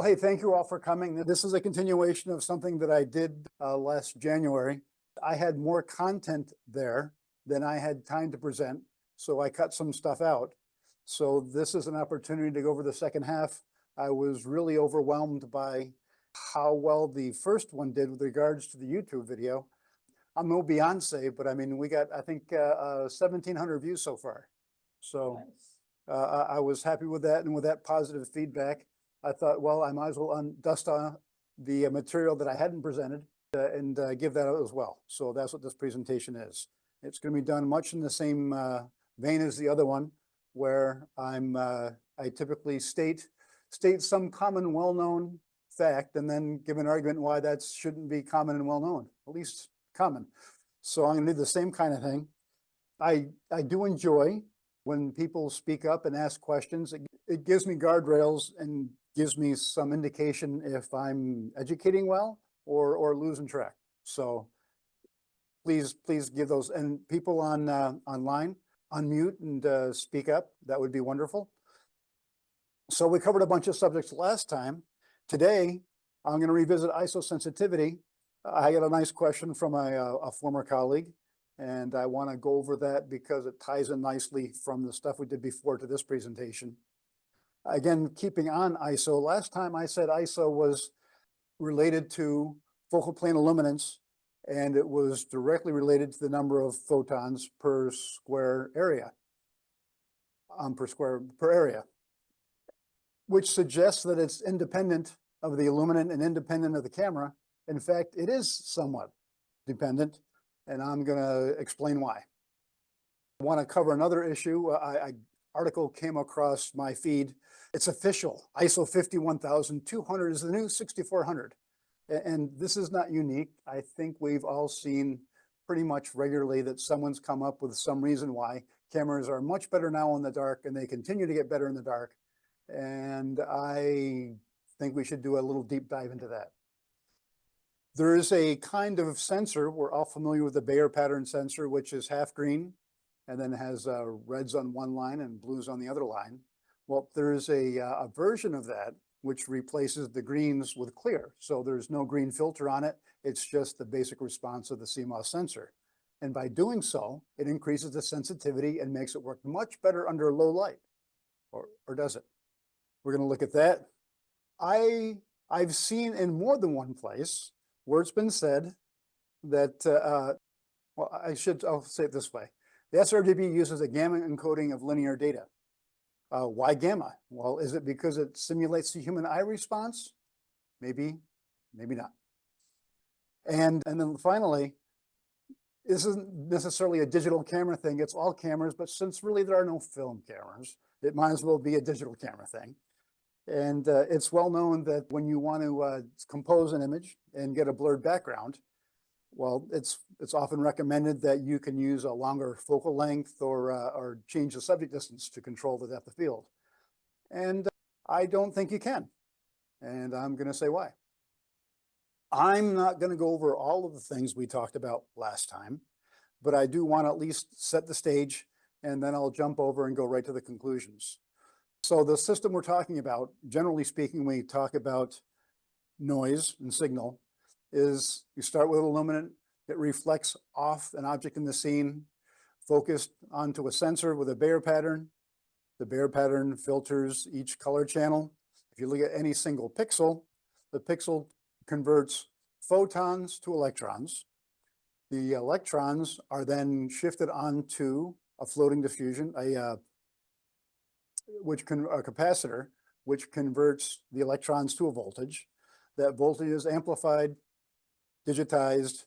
Well, hey, thank you all for coming. This is a continuation of something that I did last January. I had more content there than I had time to present, so I cut some stuff out. So this is an opportunity to go over the second half. I was really overwhelmed by how well the first one did with regards to the YouTube video. I'm no Beyonce, but I mean, we got, I think, 1,700 views so far. So I was happy with that, and with that positive feedback, I thought, well, I might as well dust on the material that I hadn't presented and give that out as well. So that's what this presentation is. It's going to be done much in the same vein as the other one, where I typically state some common, well-known fact, and then give an argument why that shouldn't be common and well-known, at least common. So I'm going to do the same kind of thing. I do enjoy when people speak up and ask questions. It gives me guardrails and gives me some indication if I'm educating well or losing track. So please give those, and people on online, unmute and speak up. That would be wonderful. So we covered a bunch of subjects last time. Today, I'm going to revisit ISO sensitivity. I got a nice question from a former colleague, and I want to go over that because it ties in nicely from the stuff we did before to this presentation. Again, keeping on ISO, last time I said ISO was related to focal plane illuminance, and it was directly related to the number of photons per square area, per area, which suggests that it's independent of the illuminant and independent of the camera. In fact, it is somewhat dependent, and I'm going to explain why. I want to cover another issue. Article came across my feed. It's official. ISO 51200 is the new 6400. And this is not unique. I think we've all seen pretty much regularly that someone's come up with some reason why cameras are much better now in the dark, and they continue to get better in the dark. And I think we should do a little deep dive into that. There is a kind of sensor, we're all familiar with the Bayer pattern sensor, which is half green and then has reds on one line and blues on the other line. Well, there's a version of that which replaces the greens with clear. So there's no green filter on it. It's just the basic response of the CMOS sensor. And by doing so, it increases the sensitivity and makes it work much better under low light. Or does it? We're going to look at that. I've seen in more than one place where it's been said that, well, I'll say it this way. The sRGB uses a gamma encoding of linear data. Why gamma? Well, is it because it simulates the human eye response? Maybe, maybe not. And then finally, this isn't necessarily a digital camera thing. It's all cameras, but since really there are no film cameras, it might as well be a digital camera thing. And it's well known that when you want to compose an image and get a blurred background, well, it's often recommended that you can use a longer focal length or change the subject distance to control the depth of field. And I don't think you can. And I'm going to say why. I'm not going to go over all of the things we talked about last time, but I do want to at least set the stage, and then I'll jump over and go right to the conclusions. So the system we're talking about, generally speaking, we talk about noise and signal, is you start with illuminant. It reflects off an object in the scene, focused onto a sensor with a Bayer pattern. The Bayer pattern filters each color channel. If you look at any single pixel, the pixel converts photons to electrons. The electrons are then shifted onto a floating diffusion, a capacitor, which converts the electrons to a voltage. That voltage is amplified, digitized,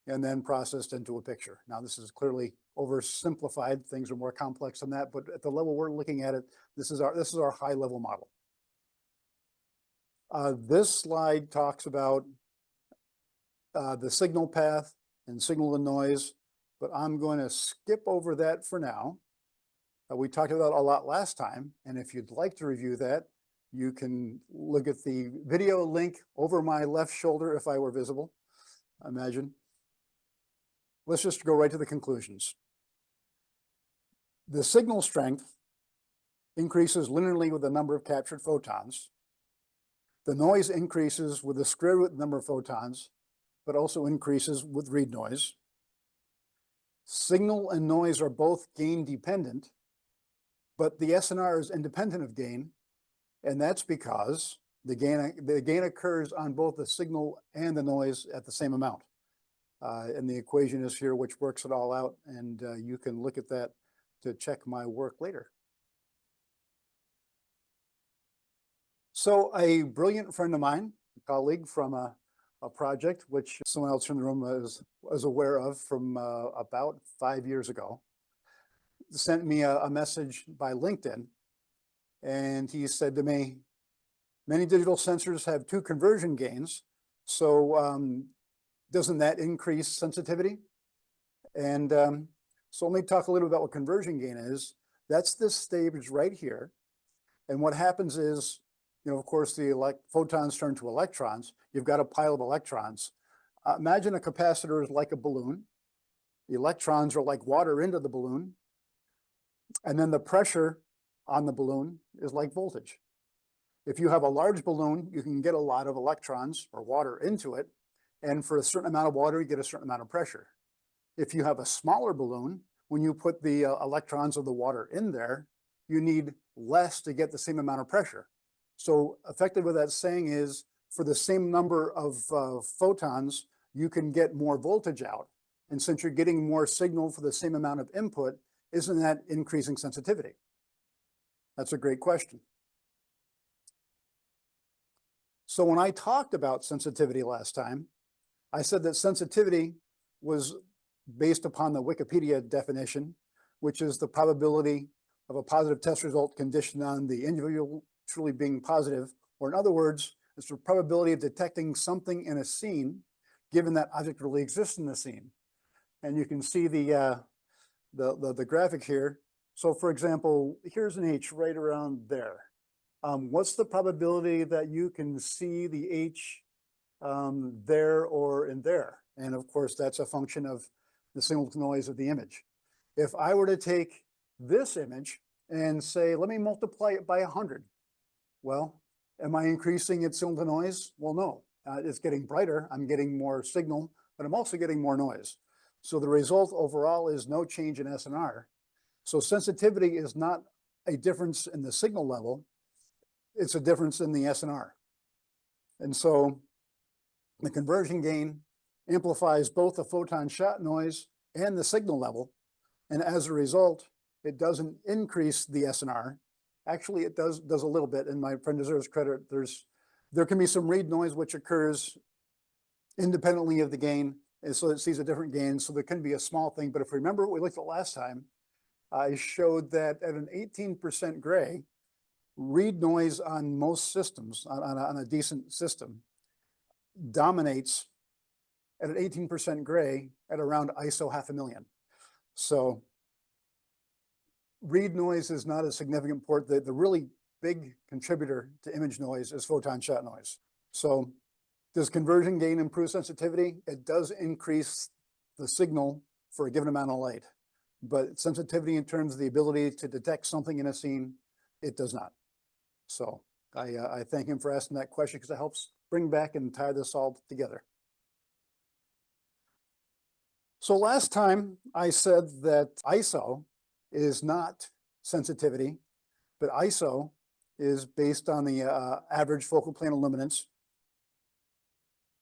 and then processed into a picture. Now, this is clearly oversimplified. Things are more complex than that, but at the level we're looking at it, this is our high-level model. This slide talks about the signal path and signal to noise, but I'm going to skip over that for now. We talked about a lot last time, and if you'd like to review that, you can look at the video link over my left shoulder if I were visible, imagine. Let's just go right to the conclusions. The signal strength increases linearly with the number of captured photons. The noise increases with the square root number of photons, but also increases with read noise. Signal and noise are both gain dependent, but the SNR is independent of gain, and that's because the gain occurs on both the signal and the noise at the same amount. And the equation is here, which works it all out, and you can look at that to check my work later. So a brilliant friend of mine, a colleague from a project which someone else in the room was aware of from about 5 years ago, sent me a message by LinkedIn, and he said to me, many digital sensors have 2 conversion gains, so doesn't that increase sensitivity? And so let me talk a little about what conversion gain is. That's this stage right here, and what happens is, you know, of course, the photons turn to electrons. You've got a pile of electrons. Imagine a capacitor is like a balloon. The electrons are like water into the balloon. And then the pressure on the balloon is like voltage. If you have a large balloon, you can get a lot of electrons or water into it. And for a certain amount of water, you get a certain amount of pressure. If you have a smaller balloon, when you put the electrons of the water in there, you need less to get the same amount of pressure. So effectively what that's saying is, for the same number of photons, you can get more voltage out. And since you're getting more signal for the same amount of input, isn't that increasing sensitivity? That's a great question. So when I talked about sensitivity last time, I said that sensitivity was based upon the Wikipedia definition, which is the probability of a positive test result conditioned on the individual truly being positive, or in other words, it's the probability of detecting something in a scene, given that object really exists in the scene. And you can see the graphic here. So for example, here's an H right around there. What's the probability that you can see the H there or in there? And of course, that's a function of the signal to noise of the image. If I were to take this image and say, let me multiply it by 100, well, am I increasing its signal to noise? Well, no, it's getting brighter. I'm getting more signal, but I'm also getting more noise. So the result overall is no change in SNR. So sensitivity is not a difference in the signal level. It's a difference in the SNR. And so the conversion gain amplifies both the photon shot noise and the signal level. And as a result, it doesn't increase the SNR. Actually, it does a little bit, and my friend deserves credit. There can be some read noise which occurs independently of the gain, and so it sees a different gain. So there can be a small thing, but if you remember what we looked at last time, I showed that at an 18% gray, read noise on most systems, on a decent system, dominates at an 18% gray at around ISO 500,000. So read noise is not a significant port. The really big contributor to image noise is photon shot noise. So does conversion gain improve sensitivity? It does increase the signal for a given amount of light, but sensitivity in terms of the ability to detect something in a scene, it does not. So I thank him for asking that question, because it helps bring back and tie this all together. So last time I said that ISO is not sensitivity, but ISO is based on the average focal plane illuminance,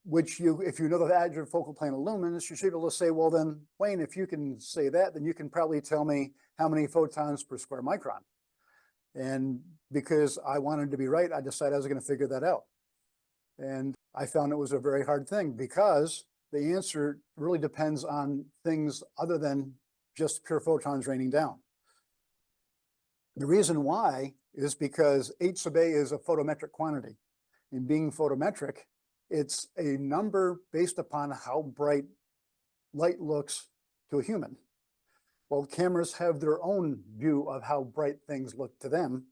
which if you know the average focal plane illuminance, you should be able to say, well then, Wayne, if you can say that, then you can probably tell me how many photons per square micron. And because I wanted to be right, I decided I was going to figure that out. And I found it was a very hard thing, because the answer really depends on things other than just pure photons raining down. The reason why is because H sub A is a photometric quantity. And being photometric, it's a number based upon how bright light looks to a human. Well, cameras have their own view of how bright things look to them.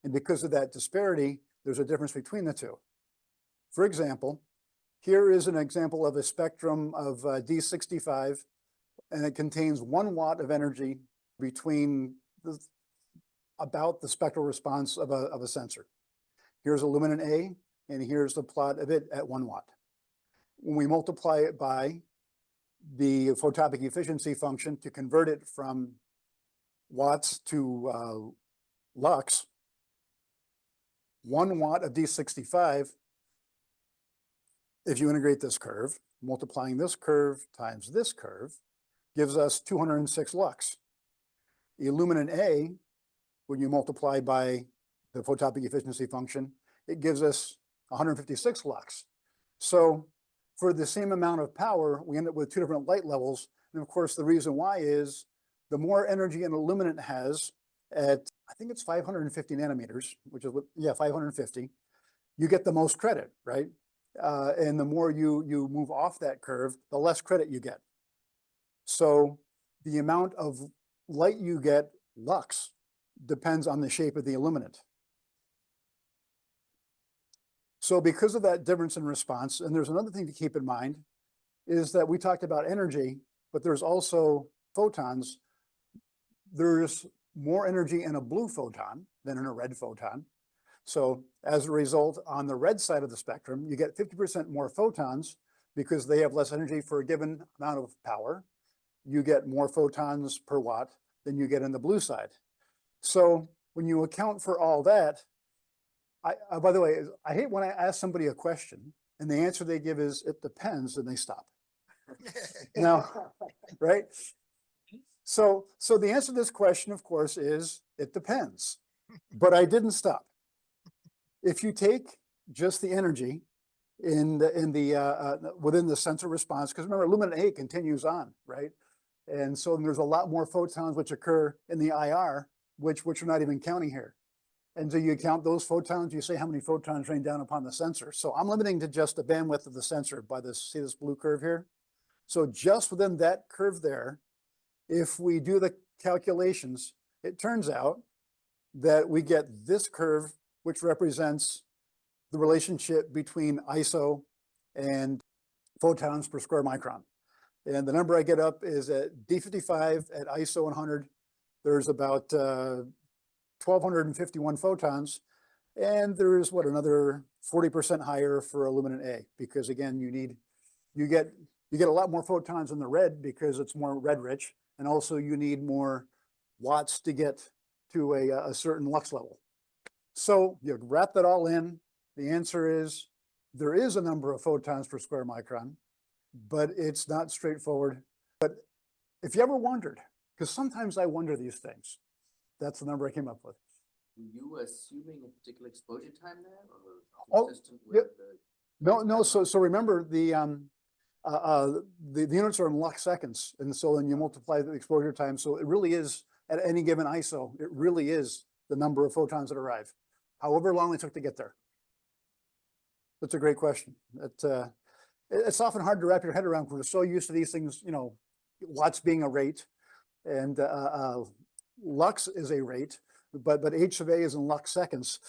And because of that disparity, there's a difference between the two. For example, here is an example of a spectrum of D65, and it contains 1 watt of energy between about the spectral response of a sensor. Here's illuminant A, and here's the plot of it at 1 watt. When we multiply it by the phototopic efficiency function to convert it from watts to lux, 1 watt of D65, if you integrate this curve, multiplying this curve times this curve, gives us 206 lux. Illuminant A, when you multiply by the phototopic efficiency function, it gives us 156 lux. So for the same amount of power, we end up with 2 different light levels. And of course, the reason why is the more energy an illuminant has at, I think it's 550 nanometers, which is what, yeah, 550, you get the most credit, right? And the more you move off that curve, the less credit you get. So the amount of light you get, lux, depends on the shape of the illuminant. So because of that difference in response, and there's another thing to keep in mind, is that we talked about energy, but there's also photons. There's more energy in a blue photon than in a red photon. So as a result, on the red side of the spectrum, you get 50% more photons because they have less energy for a given amount of power. You get more photons per watt than you get in the blue side. So when you account for all that, by the way, I hate when I ask somebody a question and the answer they give is, it depends, and they stop. Now, right? So the answer to this question, of course, is it depends, but I didn't stop. If you take just the energy within the sensor response, because remember, illuminant A continues on, right? And so there's a lot more photons which occur in the IR, which we're not even counting here. And so you count those photons, you say how many photons rain down upon the sensor. So I'm limiting to just the bandwidth of the sensor by this, see this blue curve here? So just within that curve there, if we do the calculations, it turns out that we get this curve, which represents the relationship between ISO and photons per square micron. And the number I get up is at D55 at ISO 100, there's about 1,251 photons, and there's what, another 40% higher for illuminant A, because again, you get a lot more photons in the red because it's more red rich, and also you need more watts to get to a certain lux level. So you wrap that all in, the answer is there is a number of photons per square micron, but it's not straightforward. But if you ever wondered, because sometimes I wonder these things, that's the number I came up with. Were you assuming a particular exposure time there, Oh, or consistent with no. So remember the units are in lux seconds, and so then you multiply the exposure time. So it really is at any given ISO, it really is the number of photons that arrive, however long it took to get there. That's a great question. It's often hard to wrap your head around because we're so used to these things, you know, watts being a rate, and lux is a rate, but H of A is in lux seconds.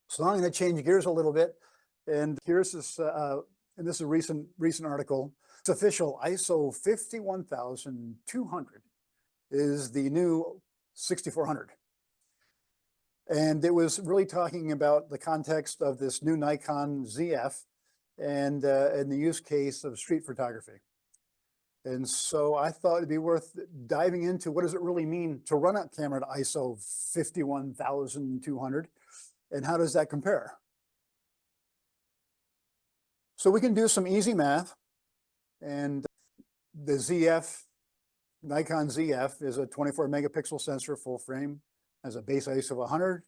So I'm going to change gears a little bit, and here's this, and this is a recent article. It's official. ISO 51200 is the new 6400. And it was really talking about the context of this new Nikon ZF and the use case of street photography. And so I thought it'd be worth diving into what does it really mean to run a camera at ISO 51200, and how does that compare? So we can do some easy math, and the ZF, Nikon ZF, is a 24 megapixel sensor, full frame, has a base ISO of 100.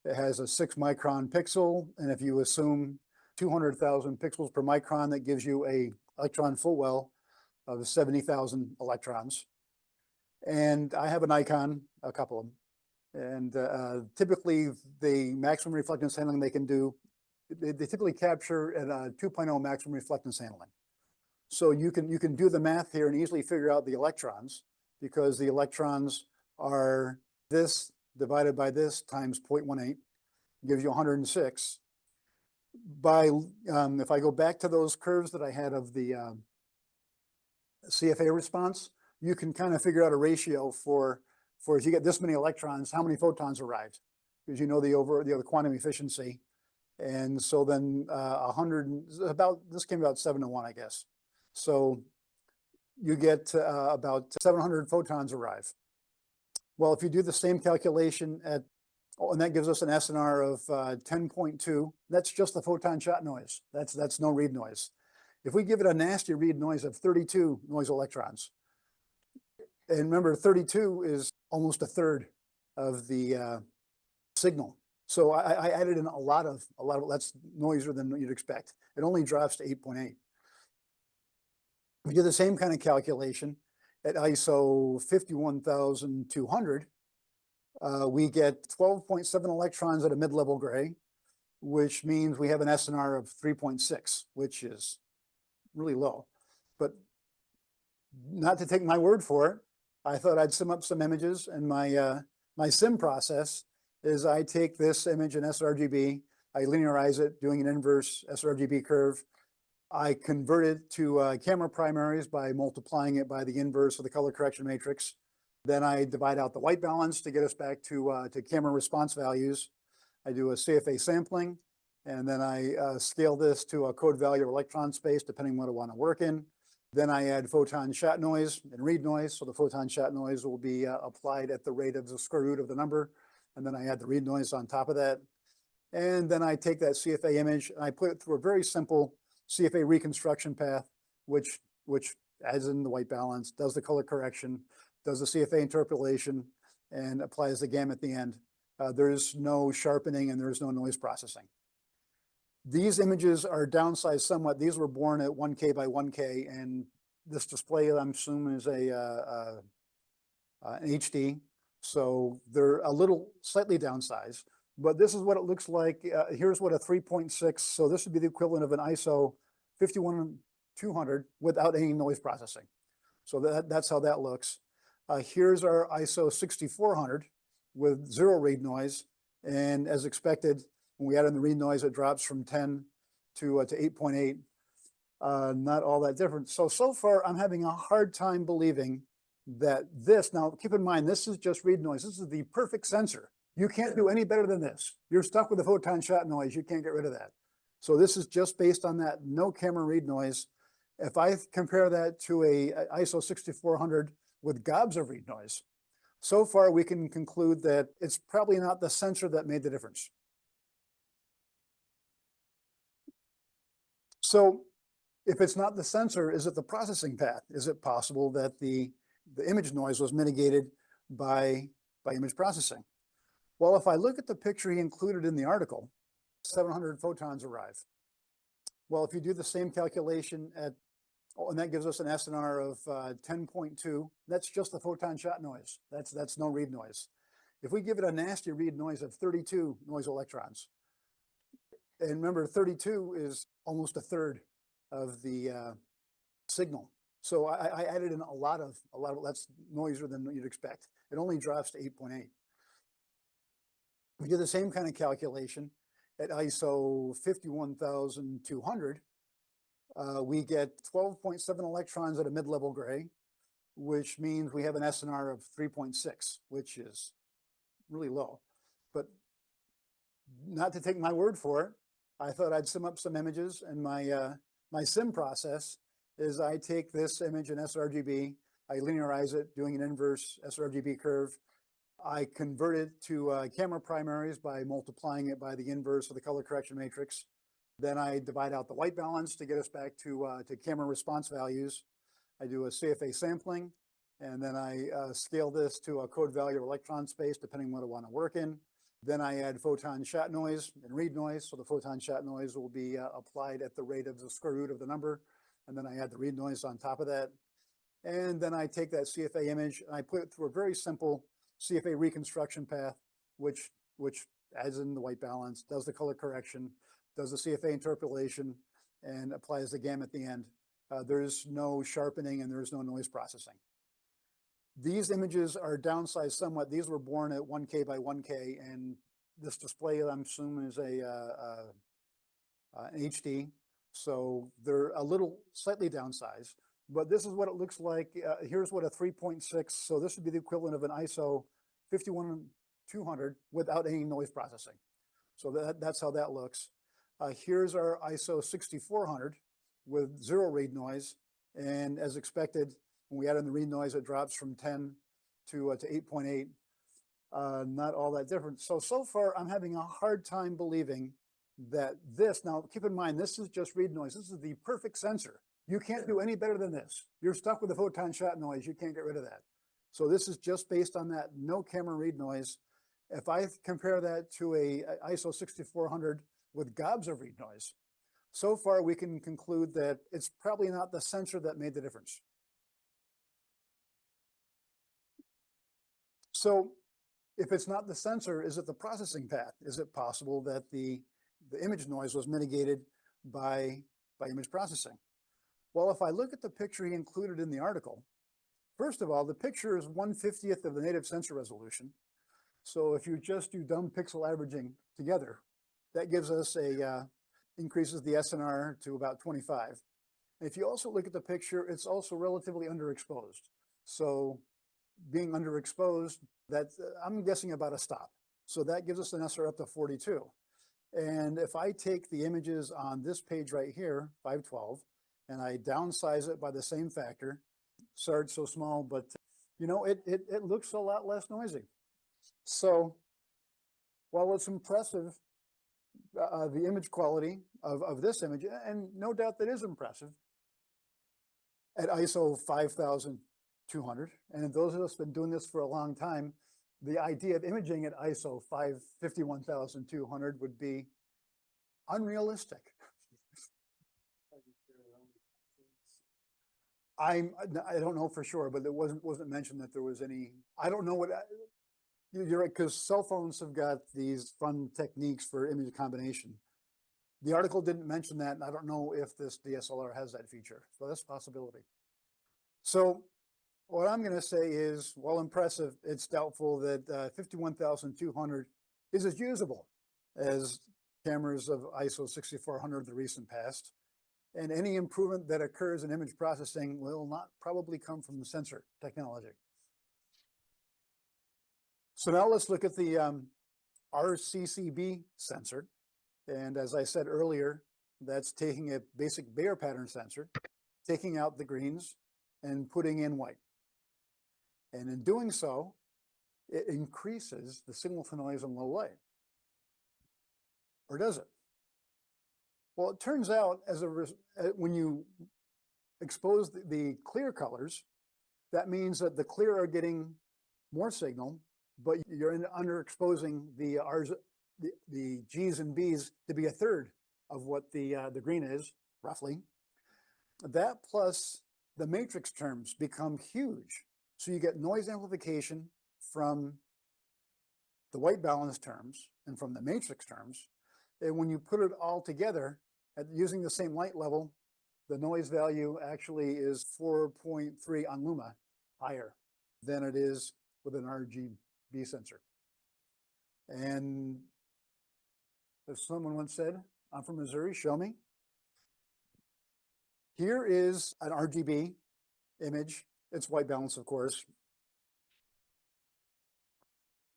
It has a 6 micron pixel, and if you assume 200,000 pixels per micron, that gives you a electron full well of 70,000 electrons. And I have a Nikon, a couple of them, and typically the maximum reflectance handling they can do, they typically capture at a 2.0 maximum reflectance handling. So you can do the math here and easily figure out the electrons, because the electrons are this divided by this times 0.18 gives you 106. If I go back to those curves that I had of the CFA response, you can kind of figure out a ratio for if you get this many electrons, how many photons arrived, because you know the quantum efficiency. And so then 100, this came about 7 to 1, I guess. So you get about 700 photons arrive. Well, if you do the same calculation and that gives us an SNR of 10.2, that's just the photon shot noise. That's no read noise. If we give it a nasty read noise of 32 noise electrons, and remember 32 is almost a third of the signal. So I added in a lot of that's noisier than you'd expect. It only drops to 8.8. We do the same kind of calculation at ISO 51,200. We get 12.7 electrons at a mid-level gray, which means we have an SNR of 3.6, which is really low. But not to take my word for it, I thought I'd sim up some images, and my sim process is I take this image in sRGB, I linearize it doing an inverse sRGB curve. I convert it to camera primaries by multiplying it by the inverse of the color correction matrix. Then I divide out the white balance to get us back to camera response values. I do a CFA sampling, and then I scale this to a code value of electron space, depending on what I want to work in. Then I add photon shot noise and read noise. So the photon shot noise will be applied at the rate of the square root of the number. And then I add the read noise on top of that. And then I take that CFA image and I put it through a very simple CFA reconstruction path, which adds in the white balance, does the color correction, does the CFA interpolation, and applies the gamma at the end. There's no sharpening and there's no noise processing. These images are downsized somewhat. These were born at 1K by 1K, and this display, I'm assuming, is an HD. So they're a little slightly downsized, but this is what it looks like. Here's what a 3.6, so this would be the equivalent of an ISO 51200 without any noise processing. So that's how that looks. Here's our ISO 6400 with 0 read noise, and as expected, when we add in the read noise, it drops from 10 to 8.8. Not all that different. So far, I'm having a hard time believing that this, now keep in mind, this is just read noise. This is the perfect sensor. You can't do any better than this. You're stuck with the photon shot noise. You can't get rid of that. So this is just based on that no camera read noise. If I compare that to a ISO 6400 with gobs of read noise, so far we can conclude that it's probably not the sensor that made the difference. So if it's not the sensor, is it the processing path? Is it possible that the image noise was mitigated by image processing? Well, if I look at the picture he included in the article, 700 photons arrive. Well, if you do the same calculation and that gives us an SNR of 10.2, that's just the photon shot noise. That's no read noise. If we give it a nasty read noise of 32 noise electrons, and remember 32 is almost a third of the signal. So I added in a lot of that's noisier than you'd expect. It only drops to 8.8. We do the same kind of calculation at ISO 51,200. We get 12.7 electrons at a mid-level gray, which means we have an SNR of 3.6, which is really low. But not to take my word for it, I thought I'd sim up some images, and my sim process is I take this image in sRGB, I linearize it doing an inverse sRGB curve. I convert it to camera primaries by multiplying it by the inverse of the color correction matrix. Then I divide out the white balance to get us back to camera response values. I do a CFA sampling, and then I scale this to a code value of electron space, depending on what I want to work in. Then I add photon shot noise and read noise. So the photon shot noise will be applied at the rate of the square root of the number. And then I add the read noise on top of that. And then I take that CFA image and I put it through a very simple CFA reconstruction path, which adds in the white balance, does the color correction, does the CFA interpolation, and applies the gamma at the end. There's no sharpening and there's no noise processing. These images are downsized somewhat. These were born at 1K by 1K, and this display, I'm assuming, is an HD. So they're a little slightly downsized, but this is what it looks like. Here's what a 3.6, so this would be the equivalent of an ISO 51200 without any noise processing. So that's how that looks. Here's our ISO 6400 with 0 read noise. And as expected, when we add in the read noise, it drops from 10 to 8.8. Not all that different. So far, I'm having a hard time believing that this, now keep in mind, this is just read noise. This is the perfect sensor. You can't do any better than this. You're stuck with the photon shot noise. You can't get rid of that. So this is just based on that no camera read noise. If I compare that to a ISO 6400 with gobs of read noise, so far we can conclude that it's probably not the sensor that made the difference. So if it's not the sensor, is it the processing path? Is it possible that the image noise was mitigated by image processing? Well, if I look at the picture he included in the article, first of all, the picture is 1/50th of the native sensor resolution. So if you just do dumb pixel averaging together, that gives us increases the SNR to about 25. If you also look at the picture, it's also relatively underexposed. So being underexposed, I'm guessing about a stop. So that gives us an SR up to 42. And if I take the images on this page right here, 512, and I downsize it by the same factor, sorry it's so small, but you know, it looks a lot less noisy. So while it's impressive, the image quality of this image, and no doubt that is impressive, at ISO 5200, and those of us who've been doing this for a long time, the idea of imaging at ISO 51200 would be unrealistic. I don't know for sure, but it wasn't mentioned that there was any. I don't know what. You're right, because cell phones have got these fun techniques for image combination. The article didn't mention that, and I don't know if this DSLR has that feature. So that's a possibility. So what I'm going to say is, while impressive, it's doubtful that 51200 is as usable as cameras of ISO 6400 of the recent past. And any improvement that occurs in image processing will not probably come from the sensor technology. So now let's look at the RCCB sensor. And as I said earlier, that's taking a basic Bayer pattern sensor, taking out the greens and putting in white. And in doing so, it increases the signal to noise in low light. Or does it? Well, it turns out when you expose the clear colors, that means that the clear are getting more signal, but you're underexposing the G's and B's to be a third of what the green is, roughly. That plus the matrix terms become huge. So you get noise amplification from the white balance terms and from the matrix terms. And when you put it all together, using the same light level, the noise value actually is 4.3 on Luma higher than it is with an RGB sensor. And as someone once said, I'm from Missouri, show me. Here is an RGB image. It's white balance, of course,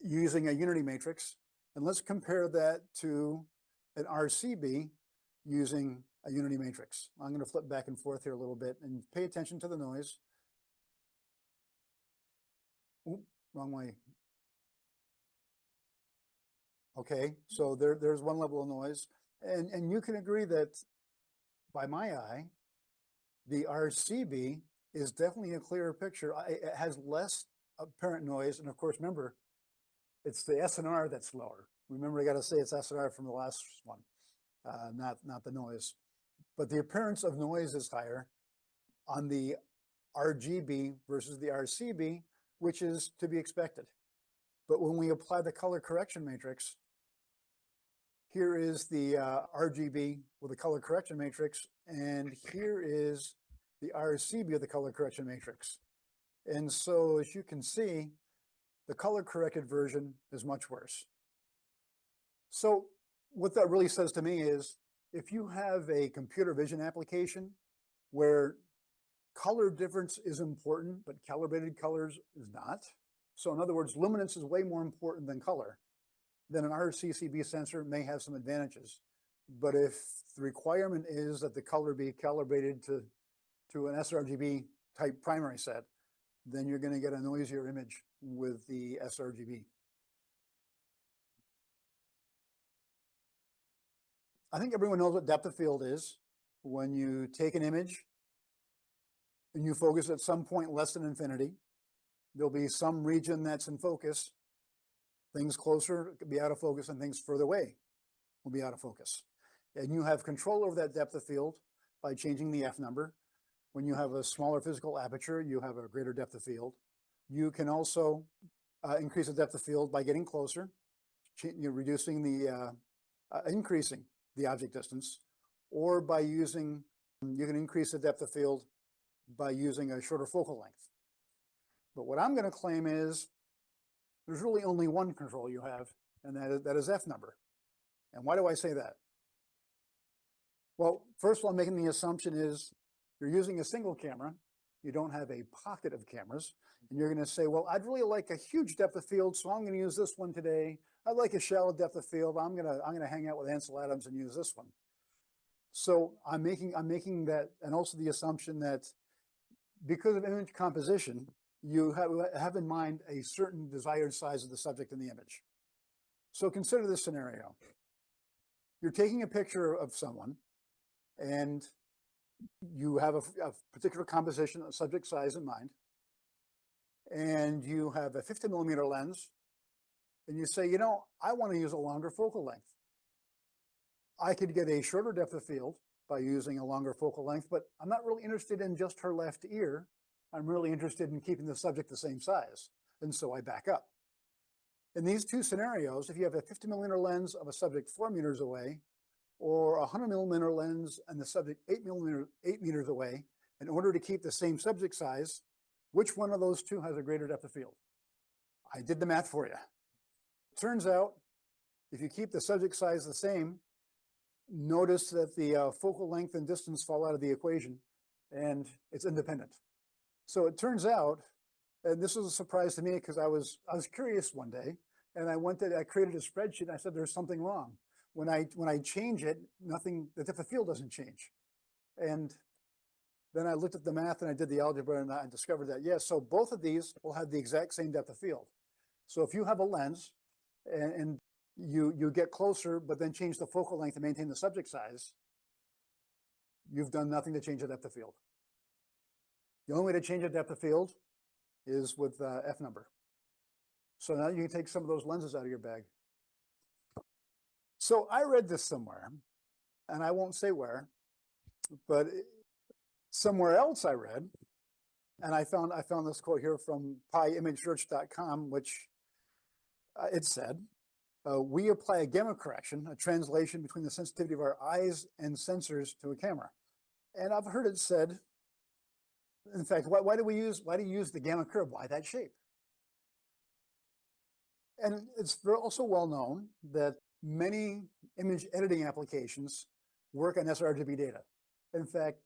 using a unity matrix. And let's compare that to an RCB using a unity matrix. I'm going to flip back and forth here a little bit and pay attention to the noise. Ooh, wrong way. Okay, so there's one level of noise. And you can agree that by my eye, the RCB is definitely a clearer picture. It has less apparent noise. And of course, remember, it's the SNR that's lower. Remember, I got to say it's SNR from the last one, not the noise. But the appearance of noise is higher on the RGB versus the RCB, which is to be expected. But when we apply the color correction matrix, here is the RGB with a color correction matrix, and here is the RCB with the color correction matrix. And so, as you can see, the color corrected version is much worse. So what that really says to me is, if you have a computer vision application where color difference is important, but calibrated colors is not. So in other words, luminance is way more important than color. Then an RCCB sensor may have some advantages. But if the requirement is that the color be calibrated to an sRGB type primary set, then you're going to get a noisier image with the sRGB. I think everyone knows what depth of field is. When you take an image and you focus at some point less than infinity, there'll be some region that's in focus. Things closer could be out of focus, and things further away will be out of focus. And you have control over that depth of field by changing the F number. When you have a smaller physical aperture, you have a greater depth of field. You can also increase the depth of field by getting closer, reducing the, increasing the object distance, or by using, you can increase the depth of field by using a shorter focal length. But what I'm going to claim is there's really only one control you have, and that is F number. And why do I say that? Well, first of all, making the assumption is you're using a single camera. You don't have a pocket of cameras. And you're going to say, well, I'd really like a huge depth of field, so I'm going to use this one today. I'd like a shallow depth of field. I'm going to hang out with Ansel Adams and use this one. So I'm making that, and also the assumption that because of image composition, you have in mind a certain desired size of the subject in the image. So consider this scenario. You're taking a picture of someone, and you have a particular composition, a subject size in mind, and you have a 50 millimeter lens, and you say, you know, I want to use a longer focal length. I could get a shorter depth of field by using a longer focal length, but I'm not really interested in just her left ear. I'm really interested in keeping the subject the same size, and so I back up. In these two scenarios, if you have a 50 millimeter lens of a subject 4 meters away, or a 100 millimeter lens and the subject 8 meters away, in order to keep the same subject size, which one of those two has a greater depth of field? I did the math for you. Turns out, if you keep the subject size the same, notice that the focal length and distance fall out of the equation, and it's independent. So it turns out, and this was a surprise to me because I was curious one day, and I created a spreadsheet, and I said there's something wrong. When I change it, the depth of field doesn't change. And then I looked at the math and I did the algebra, and I discovered that, yes, so both of these will have the exact same depth of field. So if you have a lens and you get closer, but then change the focal length to maintain the subject size, you've done nothing to change the depth of field. The only way to change the depth of field is with F number. So now you can take some of those lenses out of your bag. So I read this somewhere, and I won't say where, but somewhere else I read, and I found this quote here from pyimagesearch.com, which it said, we apply a gamma correction, a translation between the sensitivity of our eyes and sensors to a camera. And I've heard it said, in fact, why do you use the gamma curve? Why that shape? And it's also well known that many image editing applications work on sRGB data. In fact,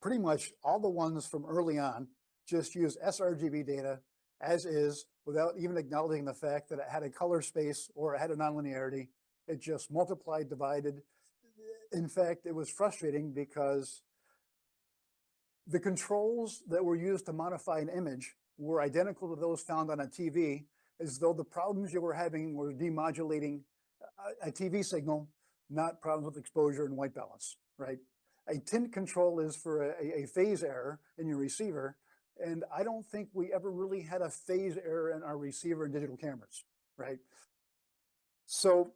pretty much all the ones from early on just use sRGB data as is, without even acknowledging the fact that it had a color space or it had a nonlinearity. It just multiplied, divided. In fact, it was frustrating because the controls that were used to modify an image were identical to those found on a TV, as though the problems you were having were demodulating a TV signal, not problems with exposure and white balance, right? A tint control is for a phase error in your receiver, and I don't think we ever really had a phase error in our receiver and digital cameras, right? So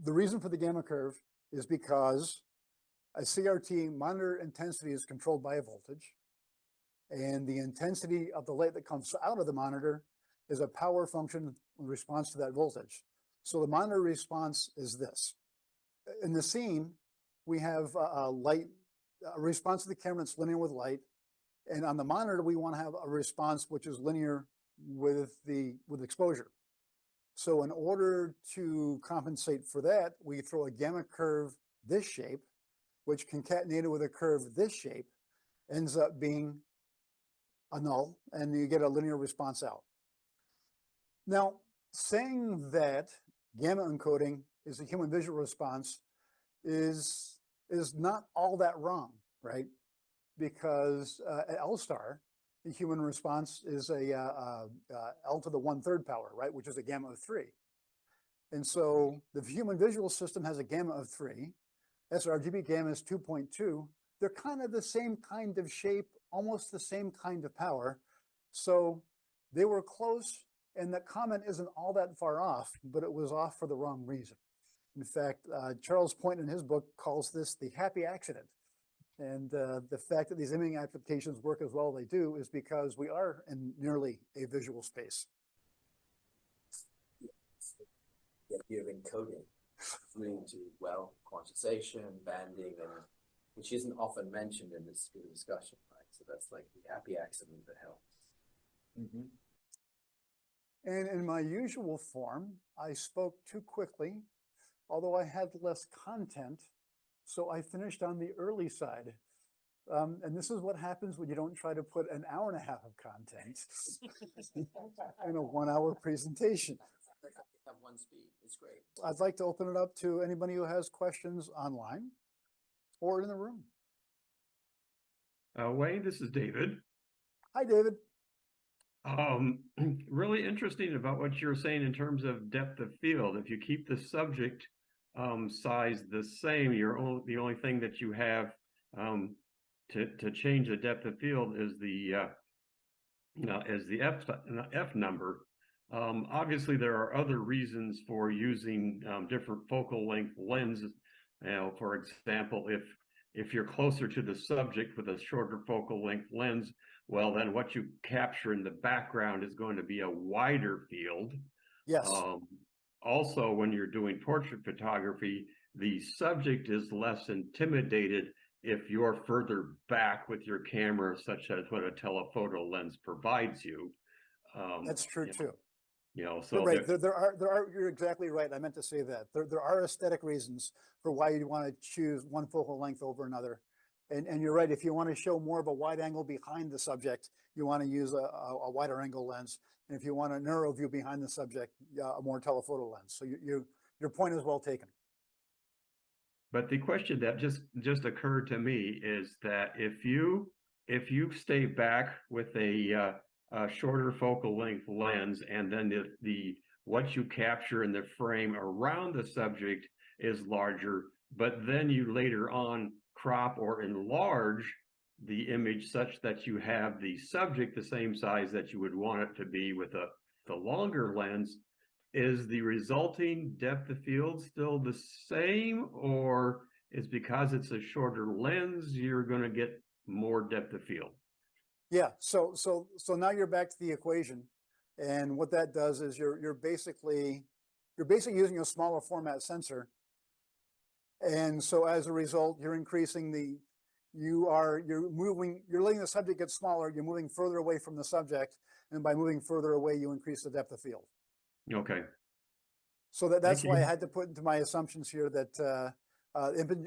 the reason for the gamma curve is because a CRT monitor intensity is controlled by a voltage, and the intensity of the light that comes out of the monitor is a power function in response to that voltage. So the monitor response is this. In the scene, we have a response to the camera that's linear with light, and on the monitor, we want to have a response which is linear with exposure. So in order to compensate for that, we throw a gamma curve this shape, which concatenated with a curve this shape ends up being a null, and you get a linear response out. Now, saying that gamma encoding is a human visual response is not all that wrong, right? Because at L star, the human response is a L to the 1/3 power, right? Which is a gamma of 3. And so the human visual system has a gamma of 3. sRGB gamma is 2.2. They're kind of the same kind of shape, almost the same kind of power. So they were close, and the comment isn't all that far off, but it was off for the wrong reason. In fact, Charles Point in his book calls this the happy accident. And the fact that these imaging applications work as well as they do is because we are in nearly a visual space. The idea of encoding leading to, well, quantization, banding, and which isn't often mentioned in this discussion, right? So that's like the happy accident that helps. Mm-hmm. And in my usual form, I spoke too quickly, although I had less content, so I finished on the early side. And this is what happens when you don't try to put an hour and a half of content in a 1-hour presentation. Have one speed, it's great. I'd like to open it up to anybody who has questions online or in the room. Wayne, this is David. Hi, David. Really interesting about what you're saying in terms of depth of field. If you keep the subject size the same, the only thing that you have to change the depth of field is the F number. Obviously, there are other reasons for using different focal length lenses. For example, if you're closer to the subject with a shorter focal length lens, well, then what you capture in the background is going to be a wider field. Yes. Also, when you're doing portrait photography, the subject is less intimidated if you're further back with your camera, such as what a telephoto lens provides you. That's true too. So right. There are. You're exactly right. I meant to say that there are aesthetic reasons for why you want to choose one focal length over another. And you're right. If you want to show more of a wide angle behind the subject, you want to use a wider angle lens. And if you want a narrow view behind the subject, a more telephoto lens. So your point is well taken. But the question that just occurred to me is that if you stay back with a shorter focal length lens, and then what you capture in the frame around the subject is larger, but then you later on crop or enlarge the image such that you have the subject the same size that you would want it to be with the longer lens, is the resulting depth of field still the same, or is because it's a shorter lens you're going to get more depth of field? Yeah. So now you're back to the equation, and what that does is you're basically using a smaller format sensor, and so as a result, you're increasing you're letting the subject get smaller. You're moving further away from the subject, and by moving further away, you increase the depth of field. Okay. So that's why I had to put into my assumptions here that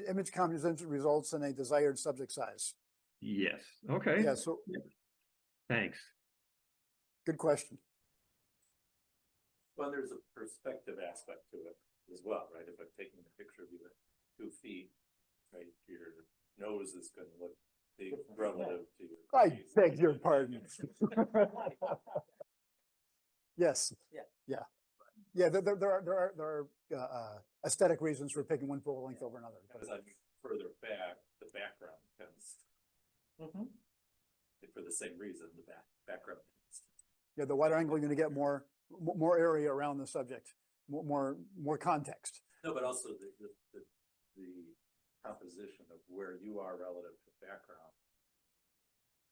image composition results in a desired subject size. Yes. Okay. Yeah. So thanks. Good question. Well, there's a perspective aspect to it as well, right? If I'm taking a picture of you at 2 feet, right, your nose is going to look big relative to your I face. beg your pardon. Yes. Yeah. Yeah. There are aesthetic reasons for picking one focal length over another. As I'm further back, the background tends, for the same reason, the background tends. Yeah, the wider angle, you're going to get more area around the subject, more context. No, but also the composition of where you are relative to background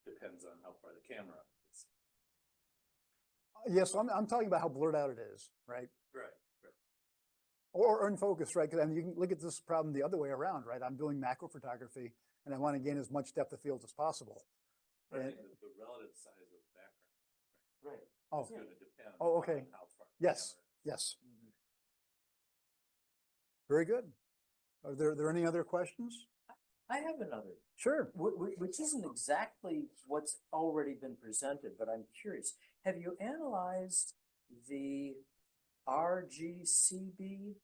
depends on how far the camera is. Yes, so I'm talking about how blurred out it is, right? Right. Or in focus, right? Because I mean, you can look at this problem the other way around, right? I'm doing macro photography, and I want to gain as much depth of field as possible. I And, think the relative size of the background. Right. Oh. It's going to depend Okay. on how far the Yes. camera is. Yes. Very good. Are there any other questions? I have another, Sure. which isn't exactly what's already been presented, but I'm curious. Have you analyzed the RGCB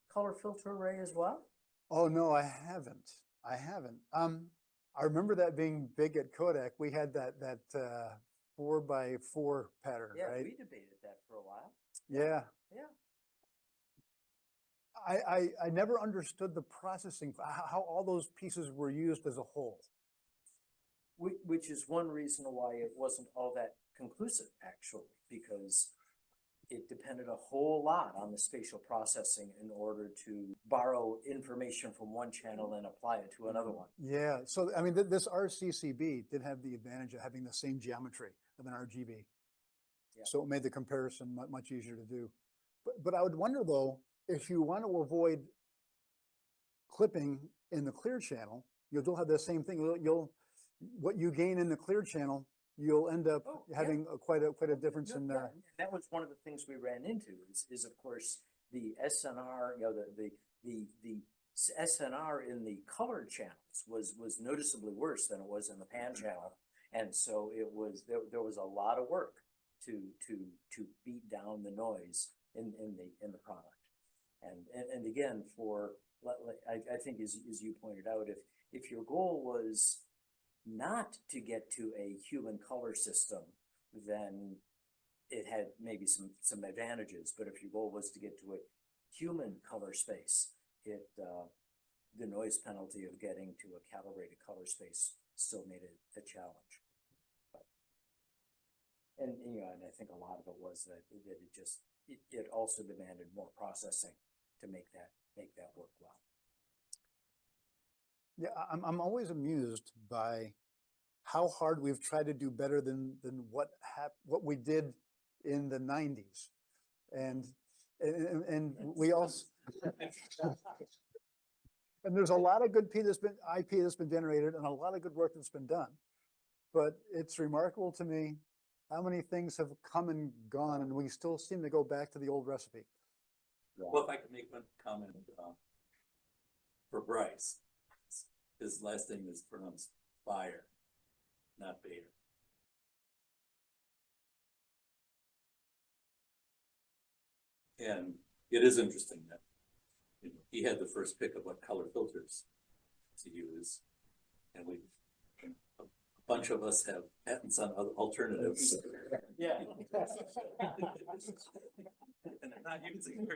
color filter array as well? Oh, no, I haven't. I haven't. I remember that being big at Kodak. We had that 4x4 pattern, Yeah, right? we debated that for a while. Yeah. Yeah. I never understood the processing, how all those pieces were used as a whole. Which is one reason why it wasn't all that conclusive, actually, because it depended a whole lot on the spatial processing in order to borrow information from one channel and apply it to another one. Yeah, so I mean, this RCCB did have the advantage of having the same geometry of an RGB. Yeah. So it made the comparison much easier to do. But I would wonder though, if you want to avoid clipping in the clear channel, you'll have the same thing. What you gain in the clear channel, you'll end up Oh, yeah. having quite a difference in Yeah, that was one of the things we ran into is of course the SNR, you know, the SNR in the colored channels was noticeably worse than it was in the pan channel. And so it was, there was a lot of work to beat down the noise in the product. And again, I think as you pointed out, if your goal was not to get to a human color system, then it had maybe some advantages. But if your goal was to get to a human color space, the noise penalty of getting to a calibrated color space still made it a challenge. And you know, and I think a lot of it was that it also demanded more processing to make that work well. Yeah, I'm always amused by how hard we've tried to do better than what we did in the 90s. And we also and there's a lot of good IP that's been generated and a lot of good work that's been done. But it's remarkable to me how many things have come and gone, and we still seem to go back to the old recipe. Well, if I could make one comment for Bryce, his last name is pronounced Bayer, not Bayer. And it is interesting that he had the first pick of what color filters to use, and a bunch of us have patents on other alternatives. Yeah. And they're not using